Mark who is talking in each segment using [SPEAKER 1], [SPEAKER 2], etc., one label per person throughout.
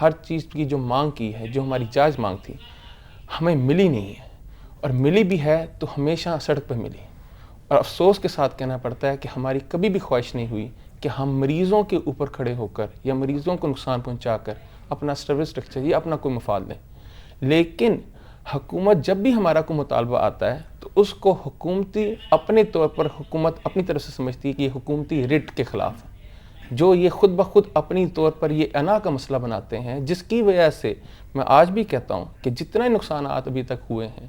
[SPEAKER 1] ہر چیز کی جو مانگ کی ہے، جو ہماری جائز مانگ تھی، ہمیں ملی نہیں ہے، اور ملی بھی ہے تو ہمیشہ سڑک پہ ملی. اور افسوس کے ساتھ کہنا پڑتا ہے کہ ہماری کبھی بھی خواہش نہیں ہوئی کہ ہم مریضوں کے اوپر کھڑے ہو کر یا مریضوں کو نقصان پہنچا کر اپنا سروس اسٹرکچر یا اپنا کوئی مفاد لیں. لیکن حکومت جب بھی ہمارا کوئی مطالبہ آتا ہے تو اس کو حکومتی اپنے طور پر حکومت اپنی طرف سے سمجھتی ہے کہ یہ حکومتی رٹ کے خلاف ہے، جو یہ خود بخود اپنی طور پر یہ انا کا مسئلہ بناتے ہیں، جس کی وجہ سے میں آج بھی کہتا ہوں کہ جتنے نقصانات ابھی تک ہوئے ہیں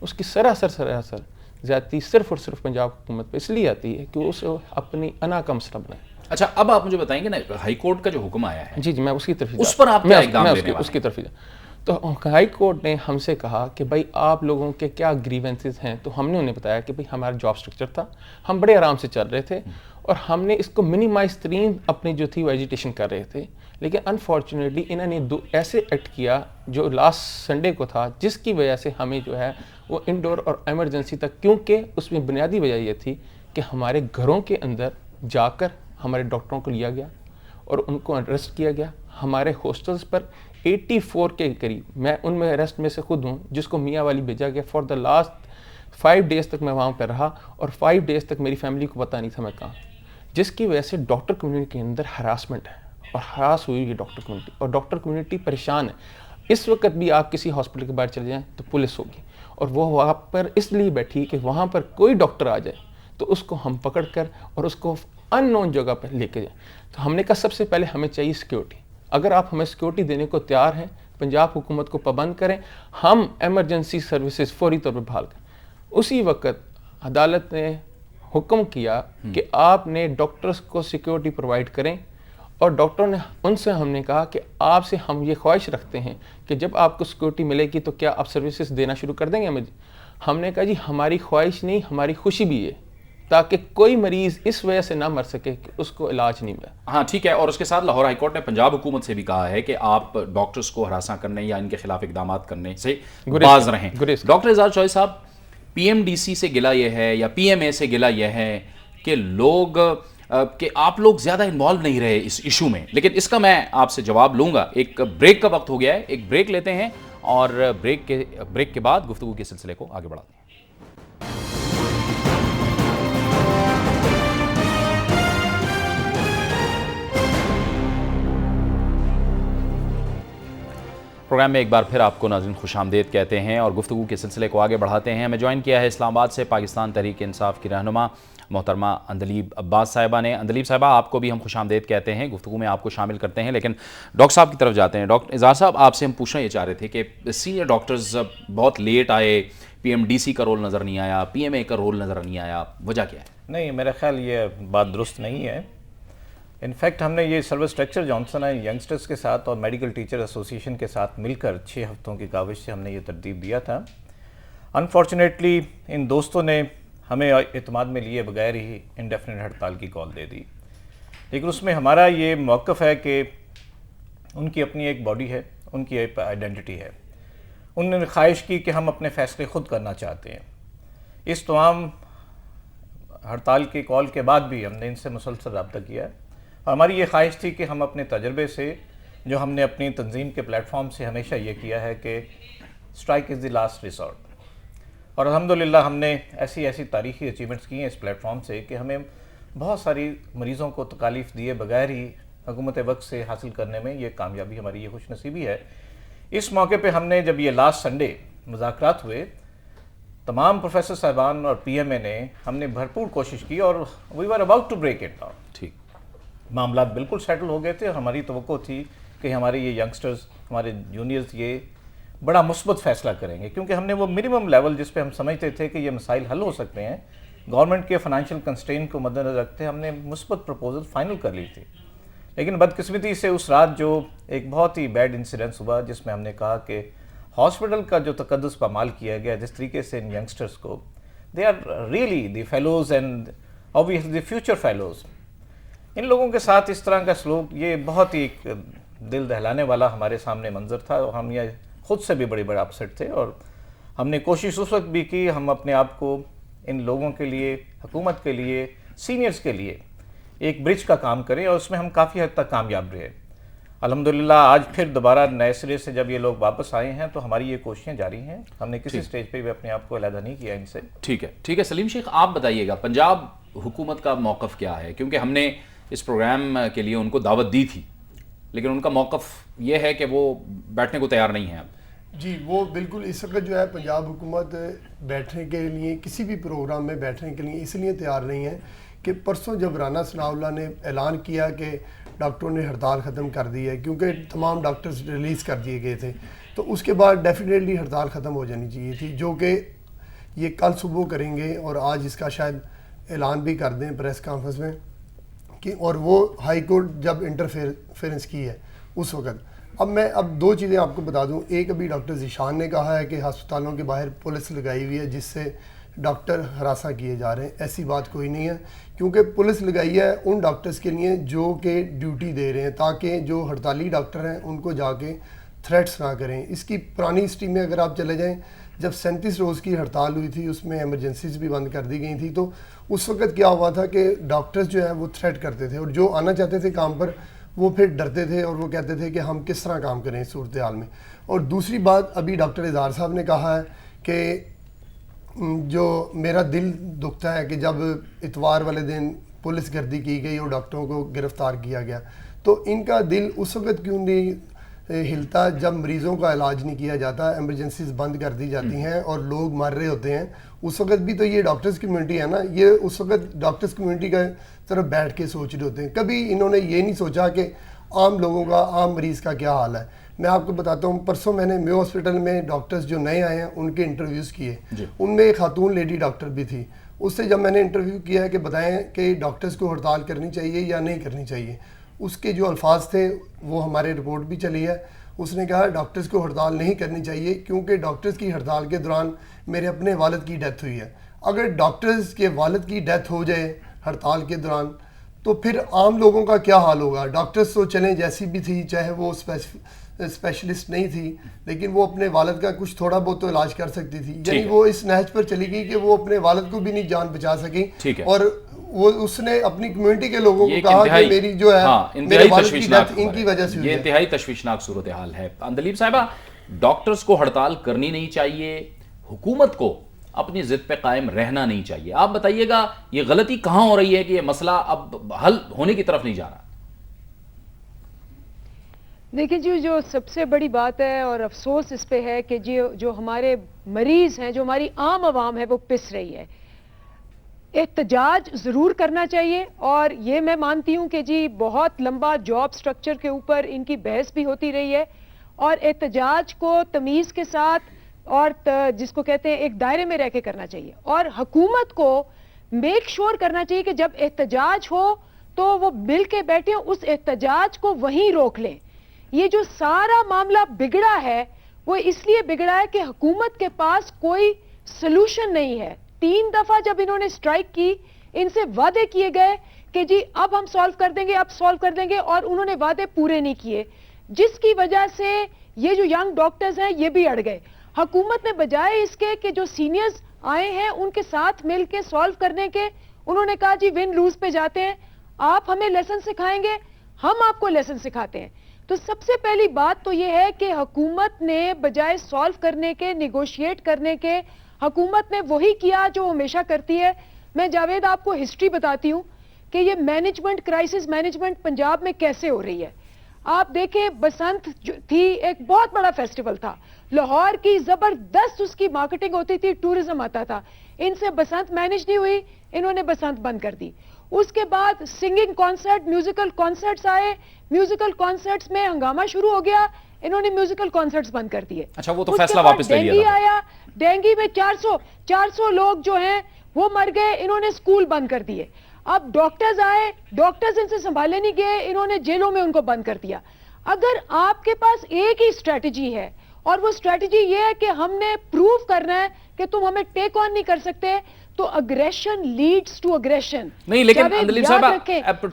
[SPEAKER 1] اس کی سراسر زیادتی صرف اور صرف پنجاب حکومت پہ اس لیے آتی ہے کہ وہ اسے اپنی انا کا مسئلہ بنائے.
[SPEAKER 2] اچھا، اب آپ مجھے بتائیں گے نا ہائی کورٹ کا جو حکم آیا ہے،
[SPEAKER 1] جی میں اس کی طرف
[SPEAKER 2] اس پر آپ کیا اقدام لینے والے ہیں؟
[SPEAKER 1] اس کی طرف تو ہائی کورٹ نے ہم سے کہا کہ بھائی آپ لوگوں کے کیا گریونسز ہیں، تو ہم نے انہیں بتایا کہ بھائی ہمارا جاب اسٹرکچر تھا، ہم بڑے آرام سے چل رہے تھے اور ہم نے اس کو منیمائز ترین اپنی جو تھی وہ ایجیٹیشن کر رہے تھے. لیکن انفارچونیٹلی انہوں نے دو ایسے ایکٹ کیا جو لاسٹ سنڈے کو تھا، جس کی وجہ سے ہمیں جو ہے وہ انڈور اور ایمرجنسی تک، کیونکہ اس میں بنیادی وجہ یہ تھی کہ ہمارے گھروں کے اندر جا کر ہمارے ڈاکٹروں کو لیا گیا اور ان کو اریسٹ کیا گیا. ہمارے ہاسٹلس پر 84 کے قریب، میں ان میں اریسٹ میں سے خود ہوں، جس کو میاں والی بھیجا گیا. فار دا لاسٹ 5 days تک میں وہاں پہ رہا اور 5 days تک میری فیملی کو پتہ نہیں تھا میں کہاں، جس کی وجہ سے ڈاکٹر کمیونٹی کے اندر ہراسمنٹ ہے اور ہراس ہوئی ہے ڈاکٹر کمیونٹی، اور ڈاکٹر کمیونٹی پریشان ہے. اس وقت بھی آپ کسی ہاسپٹل کے باہر چلے جائیں تو پولیس ہوگی، اور وہ وہاں پر اس لیے بیٹھی کہ وہاں پر کوئی ڈاکٹر آ جائے تو اس کو ہم پکڑ کر اور اس کو ان نون جگہ پہ لے کے جائیں. تو ہم نے کہا سب سے پہلے ہمیں چاہیے سیکیورٹی. اگر آپ ہمیں سیکیورٹی دینے کو تیار ہیں، پنجاب حکومت کو پابند کریں، ہم ایمرجنسی سروسز فوری طور پر بحال کریں. اسی وقت عدالت نے حکم کیا کہ آپ نے ڈاکٹرز کو سیکیورٹی پرووائڈ کریں، اور ڈاکٹر نے ان سے ہم نے کہا کہ آپ سے ہم یہ خواہش رکھتے ہیں کہ جب آپ کو سیکیورٹی ملے گی تو کیا آپ سروسز دینا شروع کر دیں گے ہمیں؟ ہم نے کہا جی ہماری خواہش نہیں، ہماری خوشی بھی ہے، تاکہ کوئی مریض اس وجہ سے نہ مر سکے کہ اس کو علاج نہیں ملا.
[SPEAKER 2] ہاں ٹھیک ہے. اور اس کے ساتھ لاہور ہائی کورٹ نے پنجاب حکومت سے بھی کہا ہے کہ آپ ڈاکٹرز کو ہراساں کرنے یا ان کے خلاف اقدامات کرنے سے باز رہیں. ڈاکٹر اعزاز چوہے صاحب، پی ایم ڈی سی سے گلہ یہ ہے یا پی ایم اے سے گلہ یہ ہے کہ کہ آپ لوگ زیادہ انوالو نہیں رہے اس ایشو میں، لیکن اس کا میں آپ سے جواب لوں گا. ایک بریک کا وقت ہو گیا ہے، ایک بریک لیتے ہیں اور بریک کے بعد گفتگو کے سلسلے کو آگے بڑھاتے ہیں. پروگرام میں ایک بار پھر آپ کو ناظرین خوش آمدید کہتے ہیں اور گفتگو کے سلسلے کو آگے بڑھاتے ہیں. ہمیں جوائن کیا ہے اسلام آباد سے پاکستان تحریک انصاف کی رہنما محترمہ اندلیب عباس صاحبہ نے. اندلیب صاحبہ، آپ کو بھی ہم خوش آمدید کہتے ہیں، گفتگو میں آپ کو شامل کرتے ہیں. لیکن ڈاکٹر صاحب کی طرف جاتے ہیں. ڈاکٹر اعزاز صاحب، آپ سے ہم پوچھنا یہ چاہ رہے تھے کہ سینئر ڈاکٹرز بہت لیٹ آئے، پی ایم ڈی سی کا رول نظر نہیں آیا، پی ایم اے کا رول نظر نہیں آیا، وجہ کیا ہے؟
[SPEAKER 3] نہیں، میرا خیال یہ بات درست نہیں ہے. انفیکٹ ہم نے یہ سروس اسٹرکچر جانسن ہے ینگسٹرز کے ساتھ اور میڈیکل ٹیچر ایسوسیشن کے ساتھ مل کر 6 ہفتوں کی کاوش سے ہم نے یہ ترتیب دیا تھا. انفارچونیٹلی ان دوستوں نے ہمیں اعتماد میں لیے بغیر ہی انڈیفینٹ ہڑتال کی کال دے دی. لیکن اس میں ہمارا یہ موقف ہے کہ ان کی اپنی ایک باڈی ہے، ان کی ایک آئیڈینٹی ہے. انہوں نے خواہش کی کہ ہم اپنے فیصلے خود کرنا چاہتے ہیں. اس تمام ہڑتال کی کال کے بعد بھی ہم نے ان سے مسلسل رابطہ کیا ہے. ہماری یہ خواہش تھی کہ ہم اپنے تجربے سے، جو ہم نے اپنی تنظیم کے پلیٹ فارم سے ہمیشہ یہ کیا ہے کہ strike is the last resort, اور الحمدللہ ہم نے ایسی تاریخی اچیومنٹس کی ہیں اس پلیٹ فارم سے کہ ہمیں بہت ساری مریضوں کو تکالیف دیے بغیر ہی حکومت وقت سے حاصل کرنے میں یہ کامیابی، ہماری یہ خوش نصیبی ہے. اس موقع پہ ہم نے جب یہ لاسٹ سنڈے مذاکرات ہوئے، تمام پروفیسر صاحبان اور پی ایم اے نے، ہم نے بھرپور کوشش کی اور we were about to break it down.
[SPEAKER 2] ٹھیک،
[SPEAKER 3] معاملات بالکل سیٹل ہو گئے تھے اور ہماری توقع تھی کہ ہمارے یہ ینگسٹرز، ہمارے جونیئرز یہ بڑا مثبت فیصلہ کریں گے، کیونکہ ہم نے وہ منیمم لیول جس پہ ہم سمجھتے تھے کہ یہ مسائل حل ہو سکتے ہیں، گورنمنٹ کے فائنینشیل کنسٹرین کو مد نظر رکھتے ہم نے مثبت پروپوزل فائنل کر لی تھی. لیکن بدقسمتی سے اس رات جو ایک بہت ہی بیڈ انسیڈنس ہوا، جس میں ہم نے کہا کہ ہاسپٹل کا جو تقدس پامال کیا گیا، جس طریقے سے ان ینگسٹرز کو، they are really the fellows and obviously the future fellows, ان لوگوں کے ساتھ اس طرح کا سلوک یہ بہت ہی دل دہلانے والا ہمارے سامنے منظر تھا. اور ہم یہ خود سے بھی بڑے اپسیٹ تھے اور ہم نے کوشش اس وقت بھی کی ہم اپنے آپ کو ان لوگوں کے لیے، حکومت کے لیے، سینئرز کے لیے ایک برج کا کام کریں، اور اس میں ہم کافی حد تک کامیاب رہے. الحمدللہ آج پھر دوبارہ نئے سرے سے جب یہ لوگ واپس آئے ہیں تو ہماری یہ کوششیں جاری ہیں. ہم نے کسی سٹیج پہ بھی اپنے آپ کو علیحدہ نہیں کیا ان سے.
[SPEAKER 2] ٹھیک ہے سلیم شیخ آپ بتائیے گا پنجاب حکومت کا موقف کیا ہے؟ کیونکہ ہم نے اس پروگرام کے لیے ان کو دعوت دی تھی لیکن ان کا موقف یہ ہے کہ وہ بیٹھنے کو تیار نہیں ہے اب.
[SPEAKER 4] جی وہ بالکل اس وقت جو ہے پنجاب حکومت بیٹھنے کے لیے کسی بھی پروگرام میں بیٹھنے کے لیے اس لیے تیار نہیں ہے کہ پرسوں جب رانا ثناء اللہ نے اعلان کیا کہ ڈاکٹروں نے ہڑتال ختم کر دی ہے کیونکہ تمام ڈاکٹرز ریلیز کر دیے گئے تھے تو اس کے بعد ڈیفینیٹلی ہڑتال ختم ہو جانی چاہیے تھی جو کہ یہ کل صبح کریں گے اور آج اس کا شاید اعلان بھی کر دیں پریس کانفرنس میں کہ اور وہ ہائی کورٹ جب انٹرفیرنس کی ہے اس وقت. اب دو چیزیں آپ کو بتا دوں. ایک ابھی ڈاکٹر ذیشان نے کہا ہے کہ ہسپتالوں کے باہر پولیس لگائی ہوئی ہے جس سے ڈاکٹر ہراساں کیے جا رہے ہیں. ایسی بات کوئی نہیں ہے کیونکہ پولیس لگائی ہے ان ڈاکٹرز کے لیے جو کہ ڈیوٹی دے رہے ہیں تاکہ جو ہڑتالی ڈاکٹر ہیں ان کو جا کے تھریٹس نہ کریں. اس کی پرانی ہسٹری میں اگر آپ چلے جائیں جب 37 روز کی ہڑتال ہوئی تھی اس میں ایمرجنسیز بھی بند کر دی گئی تھی تو اس وقت کیا ہوا تھا کہ ڈاکٹرز جو ہیں وہ تھریٹ کرتے تھے اور جو آنا چاہتے تھے کام پر وہ پھر ڈرتے تھے اور وہ کہتے تھے کہ ہم کس طرح کام کریں اس صورتحال میں. اور دوسری بات ابھی ڈاکٹر اظہار صاحب نے کہا ہے کہ جو میرا دل دکھتا ہے کہ جب اتوار والے دن پولیس گردی کی گئی اور ڈاکٹروں کو گرفتار کیا گیا تو ان کا دل اس وقت کیوں نہیں ہلتا جب مریضوں کا علاج نہیں کیا جاتا, ایمرجنسیز بند کر دی جاتی ہیں اور لوگ مر رہے ہوتے ہیں. اس وقت بھی تو یہ ڈاکٹرز کمیونٹی ہے نا, یہ اس وقت ڈاکٹرز کمیونٹی کا طرف بیٹھ کے سوچ رہے ہوتے ہیں. کبھی انہوں نے یہ نہیں سوچا کہ عام لوگوں کا, عام مریض کا کیا حال ہے. میں آپ کو بتاتا ہوں, پرسوں میں نے میو ہاسپٹل میں ڈاکٹرز جو نئے آئے ہیں ان کے انٹرویوز کیے, ان میں ایک خاتون لیڈی ڈاکٹر بھی تھی. اس سے جب میں نے انٹرویو کیا ہے کہ بتائیں کہ ڈاکٹرز کو ہڑتال کرنی چاہیے یا نہیں کرنی چاہیے, اس کے جو الفاظ تھے وہ ہمارے رپورٹ بھی چلی ہے. اس نے کہا ڈاکٹرز کو ہڑتال نہیں کرنی چاہیے کیونکہ ڈاکٹرز کی ہڑتال کے دوران میرے اپنے والد کی ڈیتھ ہوئی ہے. اگر ڈاکٹرز کے والد کی ڈیتھ ہو جائے ہڑتال کے دوران تو پھر عام لوگوں کا کیا حال ہوگا. ڈاکٹرز تو چلیں جیسی بھی تھی, چاہے وہ اسپیشلسٹ نہیں تھی, لیکن وہ اپنے والد کا کچھ تھوڑا بہت تو علاج کر سکتی تھی. یعنی وہ اس نہج پر چلی گئی کہ وہ اپنے والد کو بھی نہیں جان بچا سکی, اور وہ اس نے اپنی کمیونٹی کے لوگوں کو کہا کہ میری جو ہے میرے والد کی ڈیتھ ان کی وجہ سے ہوئی ہے.
[SPEAKER 2] یہ انتہائی تشویشناک صورتحال ہے. اندلیب صاحبہ, ڈاکٹرز کو ہڑتال کرنی نہیں چاہیے, حکومت کو اپنی ضد پہ قائم رہنا نہیں چاہیے. آپ بتائیے گا یہ غلطی کہاں ہو رہی ہے کہ یہ مسئلہ اب حل ہونے کی طرف نہیں جا رہا؟
[SPEAKER 5] دیکھیں جی, جو سب سے بڑی بات ہے اور افسوس اس پہ ہے کہ جو ہمارے مریض ہیں, جو ہماری عام عوام ہے, وہ پس رہی ہے. احتجاج ضرور کرنا چاہیے, اور یہ میں مانتی ہوں کہ جی بہت لمبا جاب سٹرکچر کے اوپر ان کی بحث بھی ہوتی رہی ہے, اور احتجاج کو تمیز کے ساتھ اور جس کو کہتے ہیں ایک دائرے میں رہ کے کرنا چاہیے. اور حکومت کو میک شور کرنا چاہیے کہ جب احتجاج ہو تو وہ مل کے بیٹھے, اس احتجاج کو وہیں روک لیں. یہ جو سارا معاملہ بگڑا ہے وہ اس لیے بگڑا ہے کہ حکومت کے پاس کوئی سلوشن نہیں ہے. 3 دفعہ جب انہوں نے سٹرائک کی, ان سے وعدے کیے گئے کہ جی اب ہم سالو کر دیں گے, اب سالو کر دیں گے, اور انہوں نے وعدے پورے نہیں کیے, جس کی وجہ سے یہ جو ینگ ڈاکٹرز ہیں یہ بھی اڑ گئے. حکومت نے بجائے اس کے کہ جو سینئرز آئے ہیں ان کے ساتھ مل کے سالو کرنے کے, انہوں نے کہا جی ون لوز پہ جاتے ہیں, آپ ہمیں لیسن سکھائیں گے, ہم آپ کو لیسن سکھاتے ہیں. تو سب سے پہلی بات تو یہ ہے کہ حکومت نے بجائے سالو کرنے کے, نیگوشیٹ کرنے کے, حکومت نے وہی کیا جو وہ ہمیشہ کرتی ہے. میں جاوید آپ کو ہسٹری بتاتی ہوں کہ یہ مینجمنٹ, کرائسس مینجمنٹ پنجاب میں کیسے ہو رہی ہے. آپ دیکھیں, بسنت تھی ایک بہت بڑا فیسٹیول تھا, لاہور کی زبردست اس کی مارکیٹنگ ہوتی تھی, ٹورزم آتا تھا. ان سے بسنت مینج نہیں ہوئی, انہوں نے بسنت بند کر دی. اس کے بعد سنگنگ کانسرٹ, میوزیکل کانسرٹس آئے, میوزیکل کانسرٹس میں ہنگامہ شروع ہو گیا, انہوں نے میوزیکل کانسرٹس بند کر دیے.
[SPEAKER 2] اچھا, وہ تو فیصلہ واپس لے لیا.
[SPEAKER 5] ڈینگی آیا, ڈینگی میں 400 لوگ جو ہیں وہ مر گئے, انہوں نے سکول بند کر دیے. اب ڈاکٹرز آئے, ڈاکٹرز ان سے سنبھالے نہیں گئے, انہوں نے جیلوں میں ان کو بند کر دیا. اگر آپ کے پاس ایک ہی اسٹریٹجی ہے اور وہ اسٹریٹجی یہ ہے کہ ہم نے پروف کرنا ہے کہ تم ہمیں ٹیک آن نہیں کر سکتے, تو اگریشن لیڈز ٹو اگریشن.
[SPEAKER 2] نہیں, لیکن اندلیب صاحب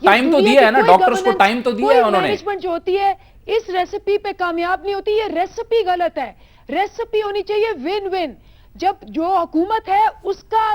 [SPEAKER 2] ٹائم تو دیا ہے نا, ڈاکٹرز کو ٹائم تو دیا ہے انہوں نے.
[SPEAKER 5] مینجمنٹ جو ہوتی ہے اس ریسیپی پہ کامیاب نہیں ہوتی, یہ ریسیپی غلط ہے. ریسیپی ہونی چاہیے ون ون. جب جو حکومت ہے اس کا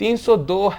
[SPEAKER 1] 302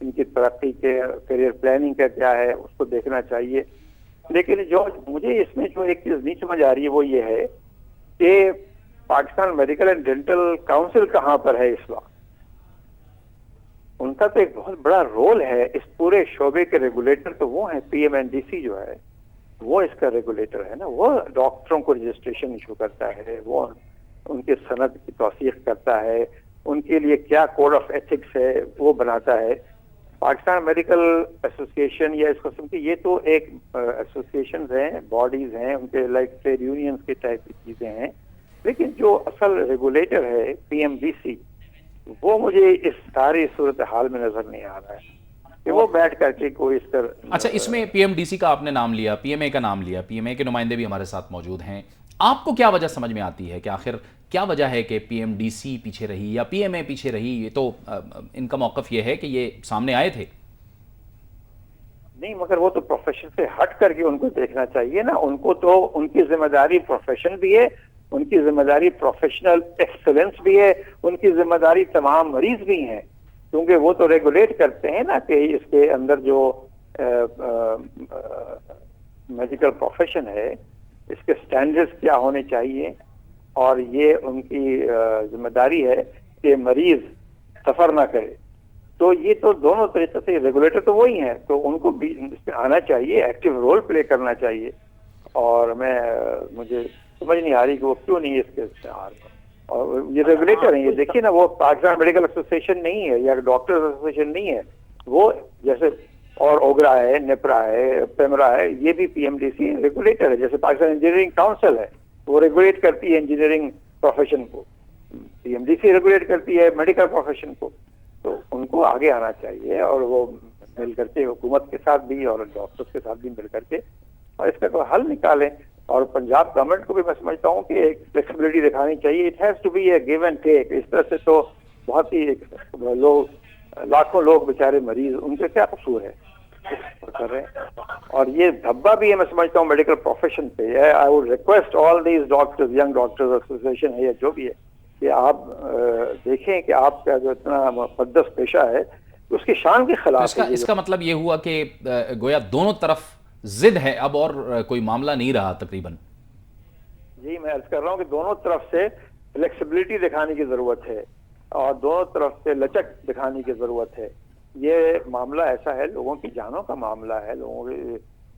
[SPEAKER 6] ان کی ترقی کے کیریئر پلاننگ کا کیا ہے اس کو دیکھنا چاہیے. لیکن جو مجھے اس میں جو ایک چیز نہیں سمجھ آ رہی ہے وہ یہ ہے کہ Pakistan medical and dental council کہاں پر ہے اس وقت. ان کا تو ایک بہت بڑا رول ہے اس پورے شعبے کے. ریگولیٹر تو وہ ہیں PMNDC جو ہے وہ اس کا ریگولیٹر ہے نا. وہ ڈاکٹروں کو رجسٹریشن ایشو کرتا ہے, وہ ان کے سند کی توثیق کرتا ہے, ان کے لیے کیا کوڈ آف ایتھکس ہے وہ بناتا ہے. پاکستان میڈیکل ایسوسیشن یا اس قسم کی یہ تو ایک ایسوسیشنز ہیں, باڈیز ہیں, ان کے لائک ٹریڈ یونینز کے ٹائپ کی چیزیں ہیں. لیکن جو اصل ریگولیٹر ہے PMDC وہ مجھے اس ساری صورتحال میں نظر نہیں آ رہا ہے کہ وہ بیٹھ کر کے کوئی اس پر.
[SPEAKER 2] اچھا, اس میں PMDC کا آپ نے نام لیا, PMA کا نام لیا, PMA کے نمائندے بھی ہمارے ساتھ موجود ہیں. آپ کو کیا وجہ سمجھ میں آتی ہے کہ آخر کیا وجہ ہے کہ PMDC پیچھے رہی یا PMA پیچھے رہی؟ یہ تو ان کا موقف یہ ہے کہ یہ سامنے آئے تھے.
[SPEAKER 6] نہیں, مگر وہ تو پروفیشن سے ہٹ کر کے ان کو دیکھنا چاہیے نا. ان کو تو ان کی ذمہ داری پروفیشن بھی ہے, ان کی ذمہ داری پروفیشنل ایکسلنس بھی ہے, ان کی ذمہ داری تمام مریض بھی ہیں, کیونکہ وہ تو ریگولیٹ کرتے ہیں نا کہ اس کے اندر جو میڈیکل پروفیشن ہے اس کے سٹینڈرڈز کیا ہونے چاہیے, اور یہ ان کی ذمہ داری ہے کہ مریض سفر نہ کرے. تو یہ تو دونوں طریقے سے ریگولیٹر تو وہی ہیں, تو ان کو بھی اس میں آنا چاہیے, ایکٹیو رول پلے کرنا چاہیے. اور مجھے سمجھ نہیں آ رہی کہ وہ کیوں نہیں اس کے استعمال. اور یہ ریگولیٹر ہیں, یہ دیکھیے نا, وہ پاکستان میڈیکل ایسوسیشن نہیں ہے یا ڈاکٹر ایسوسیشن نہیں ہے. وہ جیسے اور اوگرا ہے, نیپرا ہے, پیمرا ہے, یہ بھی PMDC ریگولیٹر ہے. جیسے پاکستان انجینئرنگ کاؤنسل ہے وہ ریگولیٹ کرتی ہے انجینئرنگ پروفیشن کو, PMDC ریگولیٹ کرتی ہے میڈیکل پروفیشن کو. تو ان کو آگے آنا چاہیے اور وہ مل کر کے حکومت کے ساتھ بھی اور ڈاکٹرز کے ساتھ بھی مل کر کے اور اس کا کوئی حل نکالیں. اور پنجاب گورنمنٹ کو بھی میں سمجھتا ہوں کہ ایک فلیکسیبلٹی دکھانی چاہیے. It has to be a give and take. اس طرح سے تو بہت ہی لوگ, لاکھوں لوگ بیچارے مریض, ان کے کیا قصور ہے کر رہے ہیں. اور یہ دھبا بھی ہے میں سمجھتا ہوں میڈیکل پروفیشن پہ. I would request all these doctors, young doctors association ہے یا جو بھی ہے, کہ آپ دیکھیں کہ آپ کا جو اتنا مقدس پیشہ ہے اس کی شان کے خلاف ہے.
[SPEAKER 2] اس کا مطلب یہ ہوا کہ گویا دونوں طرف ضد ہے اب, اور کوئی معاملہ نہیں رہا تقریباً.
[SPEAKER 6] جی, میں عرض کر رہا ہوں کہ دونوں طرف سے فلیکسیبلٹی دکھانے کی ضرورت ہے اور دونوں طرف سے لچک دکھانے کی ضرورت ہے. یہ معاملہ ایسا ہے, لوگوں کی جانوں کا معاملہ ہے, لوگوں کے,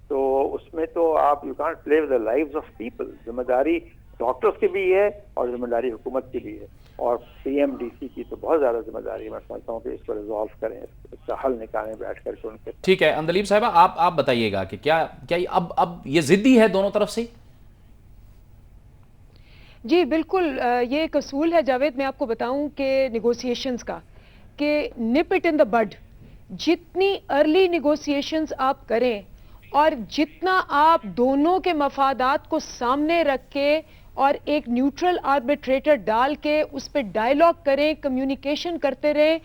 [SPEAKER 6] تو اس میں تو آپ you can't play with the lives of people. ذمہ داری ڈاکٹرز کی بھی ہے اور ذمہ داری حکومت کی بھی ہے, اور PMDC کی تو بہت زیادہ ذمہ داری ہے. میں سمجھتا ہوں کہ اس کو ریزالو کریں, اس کا حل نکالیں بیٹھ کر کے ان کے.
[SPEAKER 2] ٹھیک ہے اندلیب صاحبہ, آپ بتائیے گا کہ کیا اب یہ ضدی ہے دونوں طرف سے؟
[SPEAKER 5] جی بالکل, یہ ایک اصول ہے جاوید, میں آپ کو بتاؤں کہ نیگوسیشنز کا, کہ نپ اٹ ان دا بڈ. جتنی ارلی نیگوسیشنز آپ کریں اور جتنا آپ دونوں کے مفادات کو سامنے رکھ کے اور ایک نیوٹرل آربیٹریٹر ڈال کے اس پہ ڈائیلاگ کریں, کمیونیکیشن کرتے رہیں,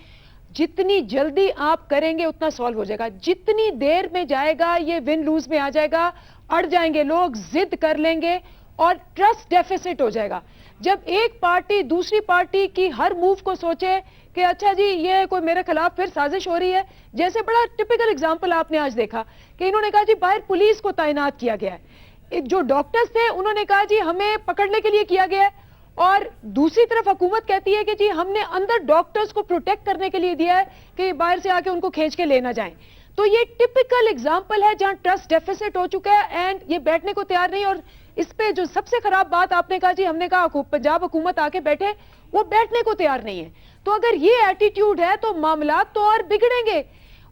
[SPEAKER 5] جتنی جلدی آپ کریں گے اتنا سالو ہو جائے گا. جتنی دیر میں جائے گا یہ ون لوز میں آ جائے گا, اڑ جائیں گے لوگ, ضد کر لیں گے اور ٹرسٹ ڈیفیسٹ ہو جائے گا. جب ایک پارٹی دوسری پارٹی کی ہر موو کو سوچے کہ اچھا جی یہ کوئی میرے خلاف پھر سازش ہو رہی ہے, جیسے بڑا ٹپیکل اگزامپل آپ نے آج دیکھا کہ انہوں نے کہا جی باہر پولیس کو تعینات کیا گیا ہے, جو ڈاکٹرز تھے انہوں نے کہا جی ہمیں پکڑنے کے لیے کیا گیا ہے, اور دوسری طرف حکومت کہتی ہے کہ جی ہم نے اندر ڈاکٹرز کو پروٹیکٹ کرنے کے لیے دیا ہے کہ باہر سے آ کے ان کو کھینچ کے لے نہ جائیں. تو یہ ٹپیکل اگزامپل ہے جہاں ٹرسٹ ڈیفیسٹ ہو چکا ہے اینڈ یہ بیٹھنے کو تیار نہیں. اور اس پہ جو سب سے خراب بات آپ نے کہا جی ہم نے کہا پنجاب حکومت آ کے بیٹھے, وہ بیٹھنے کو تیار نہیں ہے. تو اگر یہ ایٹیٹیوڈ ہے تو معاملات تو اور بگڑیں گے.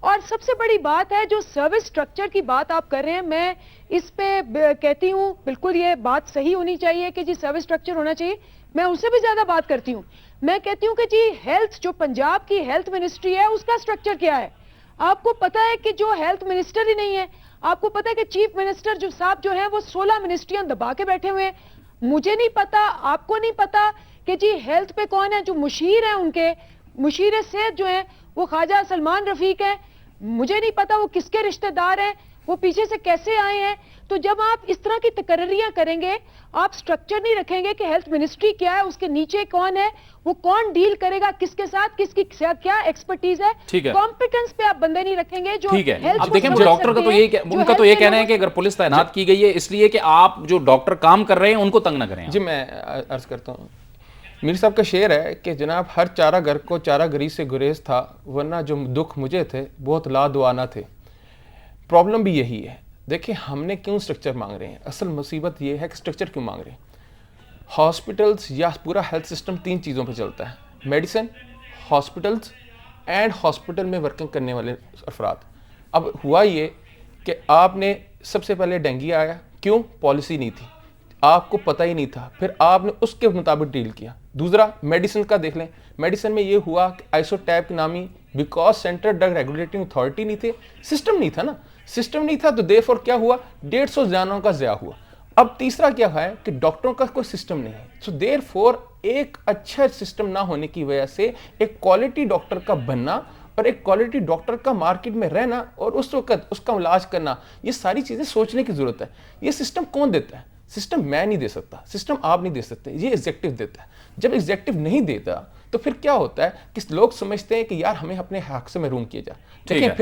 [SPEAKER 5] اور سب سے بڑی بات ہے جو سروس سٹرکچر کی بات آپ کر رہے ہیں, میں اس پہ کہتی ہوں بالکل یہ بات صحیح ہونی چاہیے کہ جی سروس سٹرکچر ہونا چاہیے. میں اس سے بھی زیادہ بات کرتی ہوں, میں کہتی ہوں کہ جی ہیلتھ, جو پنجاب کی ہیلتھ منسٹری ہے اس کا سٹرکچر کیا ہے. آپ کو پتا ہے کہ جو ہیلتھ منسٹر ہی نہیں ہے, آپ کو پتا ہے کہ چیف منسٹر جو صاحب جو ہیں وہ 16 منسٹریاں دبا کے بیٹھے ہوئے ہیں. مجھے نہیں پتا, آپ کو نہیں پتا کہ جی ہیلتھ پہ کون ہے. جو مشیر ہیں ان کے مشیر صحت جو ہیں وہ خواجہ سلمان رفیق ہیں, مجھے نہیں پتا وہ کس کے رشتہ دار ہیں. وہ پیچھے سے کیسے آئے ہیں. تو جب آپ اس طرح کی تقرریاں کریں گے, آپ سٹرکچر نہیں رکھیں گے کہ ہیلتھ منسٹری کیا ہے, اس کے نیچے کون ہے, وہ کون ڈیل کرے گا کس کے ساتھ, کس کی کیا ایکسپرٹیز ہے, کمپیٹنس پہ آپ بندے نہیں رکھیں گے جو
[SPEAKER 2] ٹھیک ہے. اب دیکھیں ڈاکٹر کا تو یہ ان کا تو یہ کہنا ہے کہ اگر پولیس تعینات کی گئی ہے اس لیے کہ آپ جو ڈاکٹر کام کر رہے ہیں ان کو تنگ نہ کریں.
[SPEAKER 1] جی میں عرض کرتا ہوں, میر صاحب کا شعر ہے کہ جناب ہر چارہ گر کو چارہ گری سے گریز تھا, ورنہ جو دکھ مجھے تھے بہت لادوانا تھے. پرابلم بھی یہی ہے. دیکھیں ہم نے کیوں سٹرکچر مانگ رہے ہیں, اصل مصیبت یہ ہے کہ سٹرکچر کیوں مانگ رہے ہیں. ہاسپٹلز یا پورا ہیلتھ سسٹم 3 چیزوں پہ چلتا ہے, میڈیسن, ہاسپٹلز اینڈ ہاسپٹل میں ورکنگ کرنے والے افراد. اب ہوا یہ کہ آپ نے سب سے پہلے ڈینگی آیا, کیوں؟ پالیسی نہیں تھی, آپ کو پتہ ہی نہیں تھا, پھر آپ نے اس کے مطابق ڈیل کیا. دوسرا میڈیسن کا دیکھ لیں, میڈیسن میں یہ ہوا کہ آئسو ٹیپ نامی, because centre drug regulating authority نہیں تھے, سسٹم نہیں تھا نا, سسٹم نہیں تھا تو دیر فور کیا ہوا, 150 جانوں کا ضیاع ہوا. اب تیسرا کیا ہے کہ ڈاکٹروں کا کوئی سسٹم نہیں ہے, سو دیر فور ایک اچھا سسٹم نہ ہونے کی وجہ سے ایک کوالٹی ڈاکٹر کا بننا اور ایک کوالٹی ڈاکٹر کا مارکیٹ میں رہنا اور اس وقت اس کا علاج کرنا, یہ ساری چیزیں سوچنے کی ضرورت ہے. یہ سسٹم کون دیتا ہے؟ سسٹم میں نہیں دے سکتا, سسٹم آپ نہیں دے سکتے, یہ ایگزیکٹو دیتا ہے. جب ایگزیکٹو نہیں دیتا تو پھر کیا ہوتا ہے کہ لوگ سمجھتے ہیں کہ یار ہمیں اپنے حق سے محروم کیا جائے.
[SPEAKER 2] ٹھیک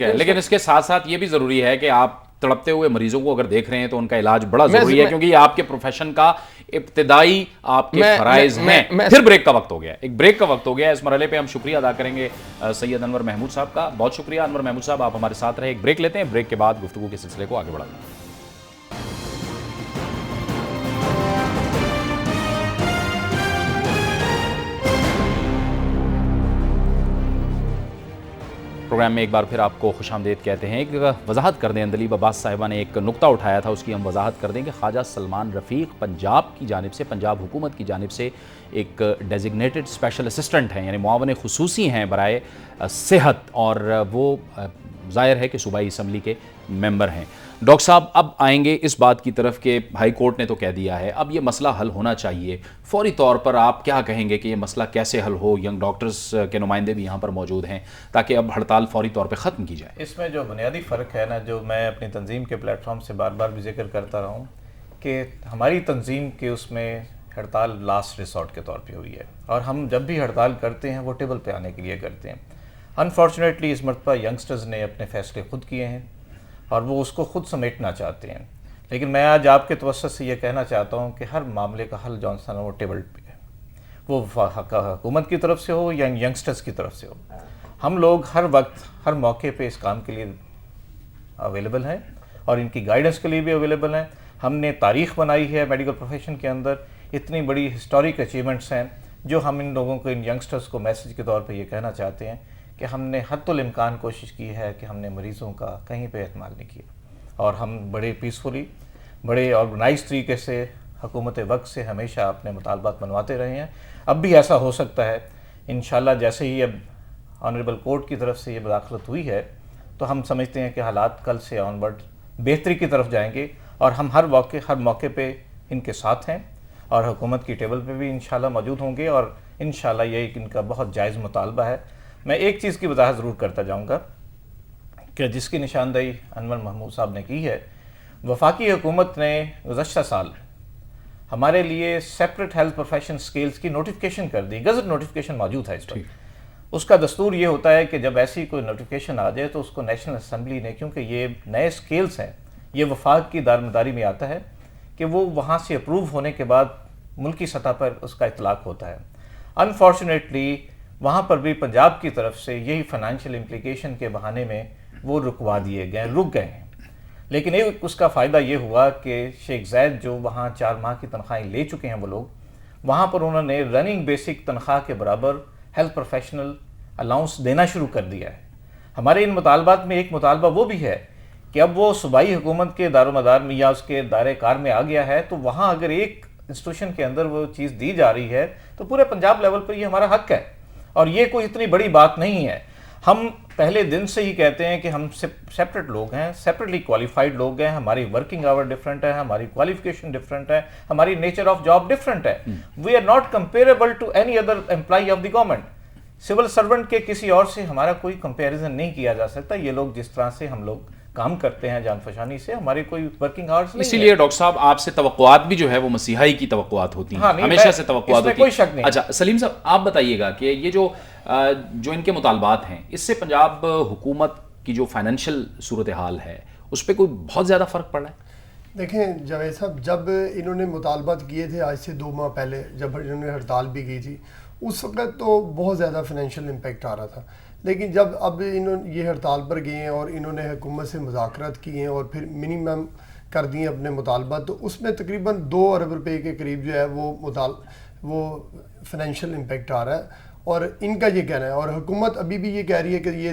[SPEAKER 2] ہے, لیکن اس کے ساتھ ساتھ یہ بھی ضروری ہے کہ آپ تڑپتے ہوئے مریضوں کو اگر دیکھ رہے ہیں تو ان کا علاج بڑا ضروری ہے, کیونکہ یہ آپ کے پروفیشن کا ابتدائی آپ کے فرائض ہیں. پھر بریک کا وقت ہو گیا, ایک بریک کا وقت ہو گیا. اس مرحلے پہ ہم شکریہ ادا کریں گے سید انور محمود صاحب کا. بہت شکریہ انور محمود صاحب, آپ ہمارے ساتھ رہے. ایک بریک لیتے ہیں, بریک کے بعد گفتگو کے سلسلے کو آگے بڑھاتے ہیں. پروگرام میں ایک بار پھر آپ کو خوش آمدید کہتے ہیں. ایک وضاحت کر دیں, اندلیب عباس صاحبہ نے ایک نقطہ اٹھایا تھا, اس کی ہم وضاحت کر دیں کہ خواجہ سلمان رفیق پنجاب کی جانب سے, پنجاب حکومت کی جانب سے ایک ڈیزگنیٹڈ اسپیشل اسسٹنٹ ہیں, یعنی معاون خصوصی ہیں برائے صحت, اور وہ ظاہر ہے کہ صوبائی اسمبلی کے ممبر ہیں. ڈاکٹر صاحب اب آئیں گے اس بات کی طرف کہ ہائی کورٹ نے تو کہہ دیا ہے, اب یہ مسئلہ حل ہونا چاہیے. فوری طور پر آپ کیا کہیں گے کہ یہ مسئلہ کیسے حل ہو؟ ینگ ڈاکٹرز کے نمائندے بھی یہاں پر موجود ہیں تاکہ اب ہڑتال فوری طور پہ ختم کی جائے.
[SPEAKER 3] اس میں جو بنیادی فرق ہے نا, جو میں اپنی تنظیم کے پلیٹ فارم سے بار بار بھی ذکر کرتا رہا ہوں, کہ ہماری تنظیم کے اس میں ہڑتال لاسٹ ریسورٹ کے طور پہ ہوئی ہے, اور ہم جب بھی ہڑتال کرتے ہیں وہ ٹیبل پہ آنے کے لیے کرتے ہیں. انفارچونیٹلی اس مرتبہ ینگسٹرز نے اپنے فیصلے خود کیے ہیں اور وہ اس کو خود سمیٹنا چاہتے ہیں. لیکن میں آج آپ کے توسط سے یہ کہنا چاہتا ہوں کہ ہر معاملے کا حل جانسن وہ ٹیبل پہ ہے, وہ حکومت کی طرف سے ہو یا ینگسٹرز کی طرف سے ہو. ہم لوگ ہر وقت ہر موقع پہ اس کام کے لیے اویلیبل ہیں اور ان کی گائیڈنس کے لیے بھی اویلیبل ہیں. ہم نے تاریخ بنائی ہے میڈیکل پروفیشن کے اندر, اتنی بڑی ہسٹورک اچیومنٹس ہیں جو ہم ان لوگوں کو, ان ینگسٹرز کو میسج کے طور پہ یہ کہنا چاہتے ہیں کہ ہم نے حتی الامکان کوشش کی ہے کہ ہم نے مریضوں کا کہیں پہ اعتماد نہیں کیا, اور ہم بڑے پیسفلی, بڑے آرگنائز طریقے سے حکومت وقت سے ہمیشہ اپنے مطالبات منواتے رہے ہیں. اب بھی ایسا ہو سکتا ہے انشاءاللہ. جیسے ہی اب آنریبل کورٹ کی طرف سے یہ مداخلت ہوئی ہے تو ہم سمجھتے ہیں کہ حالات کل سے آن ورڈ بہتری کی طرف جائیں گے, اور ہم ہر موقع پہ ان کے ساتھ ہیں اور حکومت کی ٹیبل پہ بھی انشاءاللہ موجود ہوں گے, اور انشاءاللہ یہ ایک ان کا بہت جائز مطالبہ ہے. میں ایک چیز کی وضاحت ضرور کرتا جاؤں گا کہ جس کی نشاندہی انور محمود صاحب نے کی ہے, وفاقی حکومت نے گزشتہ سال ہمارے لیے سیپریٹ ہیلتھ پروفیشن سکیلز کی نوٹیفیکیشن کر دی. گزٹ نوٹیفیکیشن موجود ہے اس پر. اس کا دستور یہ ہوتا ہے کہ جب ایسی کوئی نوٹیفیکیشن آ جائے تو اس کو نیشنل اسمبلی نے, کیونکہ یہ نئے سکیلز ہیں, یہ وفاق کی دارمداری میں آتا ہے کہ وہ وہاں سے اپروو ہونے کے بعد ملکی سطح پر اس کا اطلاق ہوتا ہے. انفارچونیٹلی وہاں پر بھی پنجاب کی طرف سے یہی فائنینشیل امپلیکیشن کے بہانے میں وہ رک گئے ہیں. لیکن ایک اس کا فائدہ یہ ہوا کہ شیخ زید جو وہاں 4 ماہ کی تنخواہیں لے چکے ہیں, وہ لوگ وہاں پر انہوں نے رننگ بیسک تنخواہ کے برابر ہیلتھ پروفیشنل الاؤنس دینا شروع کر دیا ہے. ہمارے ان مطالبات میں ایک مطالبہ وہ بھی ہے کہ اب وہ صوبائی حکومت کے دار و مدار میں یا اس کے دائرہ کار میں آ گیا ہے, تو وہاں اگر ایک انسٹیٹیوشن کے اندر وہ چیز دی جا رہی ہے تو پورے پنجاب لیول پر یہ ہمارا حق ہے, اور یہ کوئی اتنی بڑی بات نہیں ہے. ہم پہلے دن سے ہی کہتے ہیں کہ ہم سیپریٹ لوگ ہیں, سیپریٹلی کوالیفائڈ لوگ ہیں, ہماری ورکنگ آور ڈفرینٹ ہے, ہماری کوالیفیکیشن ڈفرینٹ ہے, ہماری نیچر آف جاب ڈفرینٹ ہے. We are not comparable to any other employee of the government. Civil servant کے کسی اور سے ہمارا کوئی کمپیریزن نہیں کیا جا سکتا. یہ لوگ جس طرح سے ہم لوگ کام کرتے ہیں جان فشانی سے, ہماری کوئی ورکنگ آورس نہیں.
[SPEAKER 2] اسی لیے ڈاکٹر صاحب آپ سے توقعات بھی جو ہے وہ مسیحائی کی توقعات ہوتی ہیں, ہمیشہ سے توقعات ہوتی ہیں.
[SPEAKER 3] کوئی شک نہیں.
[SPEAKER 2] اچھا سلیم صاحب آپ بتائیے گا کہ یہ جو ان کے مطالبات ہیں, اس سے پنجاب حکومت کی جو فائنینشیل صورتحال ہے اس پہ کوئی بہت زیادہ فرق پڑا ہے؟
[SPEAKER 4] دیکھیں جاوید صاحب, جب انہوں نے مطالبات کیے تھے آج سے 2 ماہ پہلے, جب انہوں نے ہڑتال بھی کی تھی, اس وقت تو بہت زیادہ فائنینشیل امپیکٹ آ رہا تھا. لیکن جب اب یہ ہڑتال پر گئے ہیں اور انہوں نے حکومت سے مذاکرات کیے ہیں اور پھر منیمم کر دیے اپنے مطالبات, تو اس میں تقریباً 2 ارب روپے کے قریب جو ہے وہ فائنینشیل امپیکٹ آ رہا ہے. اور ان کا یہ کہنا ہے, اور حکومت ابھی بھی یہ کہہ رہی ہے کہ یہ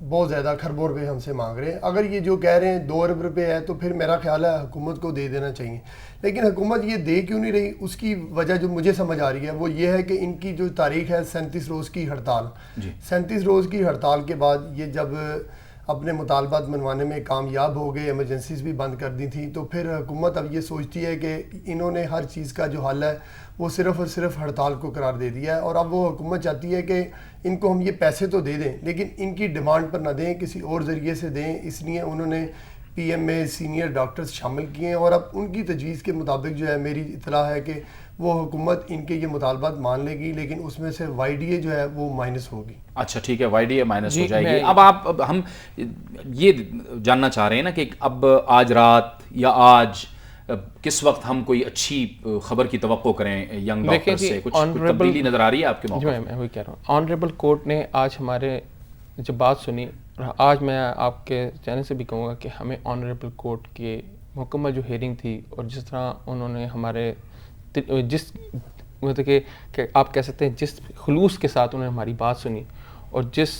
[SPEAKER 4] بہت زیادہ کھربوں روپے ہم سے مانگ رہے ہیں. اگر یہ جو کہہ رہے ہیں 2 ارب روپے ہے تو پھر میرا خیال ہے حکومت کو دے دینا چاہیے. لیکن حکومت یہ دے کیوں نہیں رہی, اس کی وجہ جو مجھے سمجھ آ رہی ہے وہ یہ ہے کہ ان کی جو تاریخ ہے 37 روز کی ہڑتال, 37 روز کی ہڑتال کے بعد یہ جب اپنے مطالبات منوانے میں کامیاب ہو گئے, ایمرجنسیز بھی بند کر دی تھیں, تو پھر حکومت اب یہ سوچتی ہے کہ انہوں نے ہر چیز کا جو حل ہے وہ صرف اور صرف ہڑتال کو قرار دے دیا ہے. اور اب وہ حکومت چاہتی ہے کہ ان کو ہم یہ پیسے تو دے دیں لیکن ان کی ڈیمانڈ پر نہ دیں, کسی اور ذریعے سے دیں. اس لیے انہوں نے پی ایم میں سینئر ڈاکٹرز شامل کیے ہیں, اور اب ان کی تجویز کے مطابق جو ہے میری اطلاع ہے کہ وہ حکومت ان کے یہ مطالبات مان لے گی, لیکن اس میں سے وائی ڈی اے جو ہے وہ مائنس ہوگی.
[SPEAKER 2] اچھا ٹھیک ہے, وائی ڈی اے مائنس ہو جائے گی. اب ہم یہ جاننا چاہ رہے ہیں نا کہ اب آج رات یا آج کس وقت ہم کوئی اچھی خبر کی توقع کریں ینگ ڈاکٹر سے, کچھ تبدیلی نظر آ رہی ہے آپ کے موقع؟
[SPEAKER 1] میں وہی کہہ رہا ہوں, آنریبل کورٹ نے آج ہمارے جب بات سنی, آج میں آپ کے چینل سے بھی کہوں گا کہ ہمیں آنریبل کورٹ کے مکمل جو ہیئرنگ تھی اور جس طرح انہوں نے ہمارے جس مطلب کہ آپ کہہ سکتے ہیں جس خلوص کے ساتھ انہوں نے ہماری بات سنی اور جس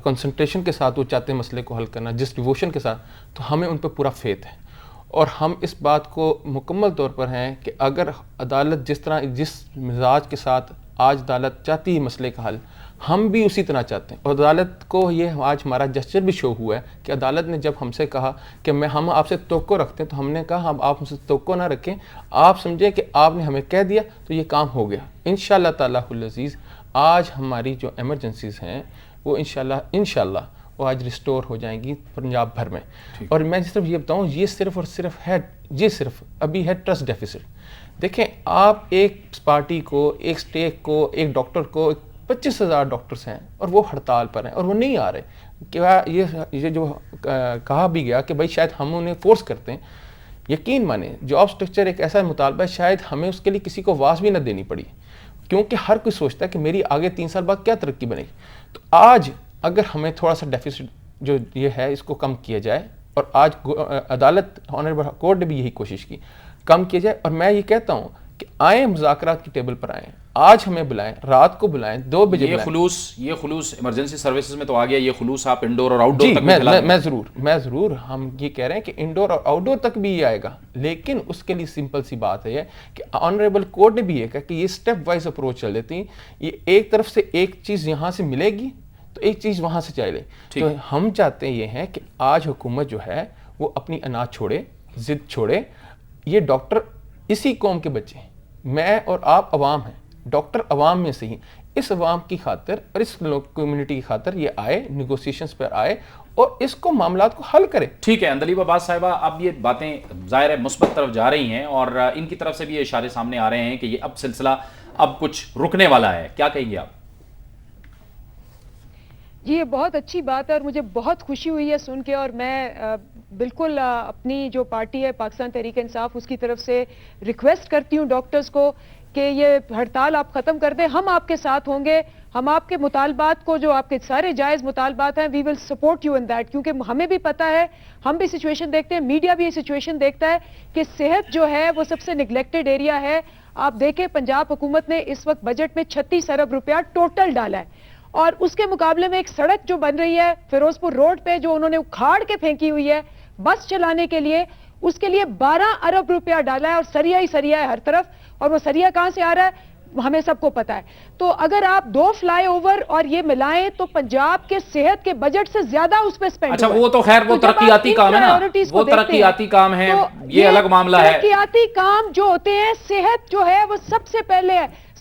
[SPEAKER 1] کنسنٹریشن کے ساتھ وہ چاہتے ہیں مسئلے کو حل کرنا, جس ڈیووشن کے ساتھ, تو ہمیں ان پہ پورا فیتھ ہے. اور ہم اس بات کو مکمل طور پر ہیں کہ اگر عدالت جس مزاج کے ساتھ آج عدالت چاہتی ہے مسئلے کا حل, ہم بھی اسی طرح چاہتے ہیں. اور عدالت کو یہ آج ہمارا جسچر بھی شو ہوا ہے کہ عدالت نے جب ہم سے کہا کہ ہم آپ سے توقع رکھتے ہیں, تو ہم نے کہا ہم آپ ہم سے توقع نہ رکھیں, آپ سمجھیں کہ آپ نے ہمیں کہہ دیا تو یہ کام ہو گیا. انشاءاللہ تعالیٰ العزیز آج ہماری جو ایمرجنسیز ہیں وہ انشاءاللہ وہ آج ریسٹور ہو جائیں گی پنجاب بھر میں. اور میں صرف یہ بتاؤں, یہ صرف اور صرف ہے, یہ صرف ابھی ہے ٹرسٹ ڈیفیسٹ. دیکھیں آپ ایک پارٹی کو, ایک اسٹیٹ کو, ایک ڈاکٹر کو, 25,000 ڈاکٹرز ہیں اور وہ ہڑتال پر ہیں اور وہ نہیں آ رہے. کیا یہ جو کہا بھی گیا کہ بھائی شاید ہم انہیں فورس کرتے ہیں, یقین مانیں جاب سٹرکچر ایک ایسا مطالبہ ہے شاید ہمیں اس کے لیے کسی کو آواز بھی نہ دینی پڑی, کیونکہ ہر کوئی سوچتا ہے کہ میری آگے 3 سال بعد کیا ترقی بنے گی. تو آج اگر ہمیں تھوڑا سا ڈیفیسٹ جو یہ ہے اس کو کم کیا جائے, اور آج عدالت آنریبل کورٹ نے بھی یہی کوشش کی, کم کیا جائے. اور میں یہ کہتا ہوں کہ آئیں مذاکرات کی ٹیبل پر آئیں, آج ہمیں بلائیں, رات کو بلائیں, 2 بجے بلائیں.
[SPEAKER 2] یہ خلوص ایمرجنسی سروسز میں تو آ گیا, یہ خلوص آپ انڈور اور آؤٹ ڈور تک
[SPEAKER 1] میں ضرور ہم یہ کہہ رہے ہیں کہ انڈور اور آؤٹ ڈور تک بھی یہ آئے گا, لیکن اس کے لیے سمپل سی بات ہے کہ آنریبل کورٹ نے بھی یہ کہا کہ یہ اسٹیپ وائز اپروچ چل دیتی ہیں. یہ ایک طرف سے ایک چیز یہاں سے ملے گی تو ایک چیز وہاں سے چاہیے. تو ہم چاہتے ہیں یہ ہیں کہ آج حکومت جو ہے وہ اپنی اناج چھوڑے, ضد چھوڑے. یہ ڈاکٹر اسی قوم کے بچے ہیں, میں اور آپ عوام ہیں, ڈاکٹر عوام میں سے ہی. اس عوام کی خاطر اور اس کمیونٹی کی خاطر یہ آئے, نیگوسیشنز پر آئے اور اس کو معاملات کو حل کرے.
[SPEAKER 2] ٹھیک ہے اندلیب عباس صاحبہ, اب یہ باتیں ظاہر ہے مثبت طرف جا رہی ہیں اور ان کی طرف سے بھی یہ اشارے سامنے آ رہے ہیں کہ یہ اب سلسلہ اب کچھ رکنے والا ہے, کیا کہیں گے آپ؟
[SPEAKER 5] جی یہ بہت اچھی بات ہے اور مجھے بہت خوشی ہوئی ہے سن کے, اور میں بالکل اپنی جو پارٹی ہے پاکستان تحریک انصاف اس کی طرف سے ریکویسٹ کرتی ہوں ڈاکٹرز کو کہ یہ ہڑتال آپ ختم کر دیں. ہم آپ کے ساتھ ہوں گے, ہم آپ کے مطالبات کو, جو آپ کے سارے جائز مطالبات ہیں, we will support you in that, کیونکہ ہمیں بھی پتہ ہے, ہم بھی سچویشن دیکھتے ہیں, میڈیا بھی یہ سچویشن دیکھتا ہے کہ صحت جو ہے وہ سب سے نگلیکٹڈ ایریا ہے. آپ دیکھیں پنجاب حکومت نے اس وقت بجٹ میں 36 ارب روپیہ ٹوٹل ڈالا ہے, اور اس کے مقابلے میں ایک سڑک جو بن رہی ہے فیروز پور روڈ پہ, جو انہوں نے اکھاڑ کے پھینکی ہوئی ہے بس چلانے کے لیے, اس کے لیے 12 ارب روپیہ ڈالا ہے, اور سریا ہی سریا ہے ہر طرف, اور وہ سریا کہاں سے آ رہا ہے ہمیں سب کو پتا ہے. تو اگر آپ 2 فلائی اوور اور یہ ملائیں تو پنجاب کے صحت کے بجٹ سے زیادہ اس پہ سپینڈ.
[SPEAKER 2] اچھا وہ تو خیر وہ ترقیاتی کام ہے نا, وہ ترقیاتی کام ہے, یہ الگ معاملہ ہے.
[SPEAKER 5] ترقیاتی کام جو ہوتے ہیں, صحت جو ہے وہ سب سے پہلے ہے.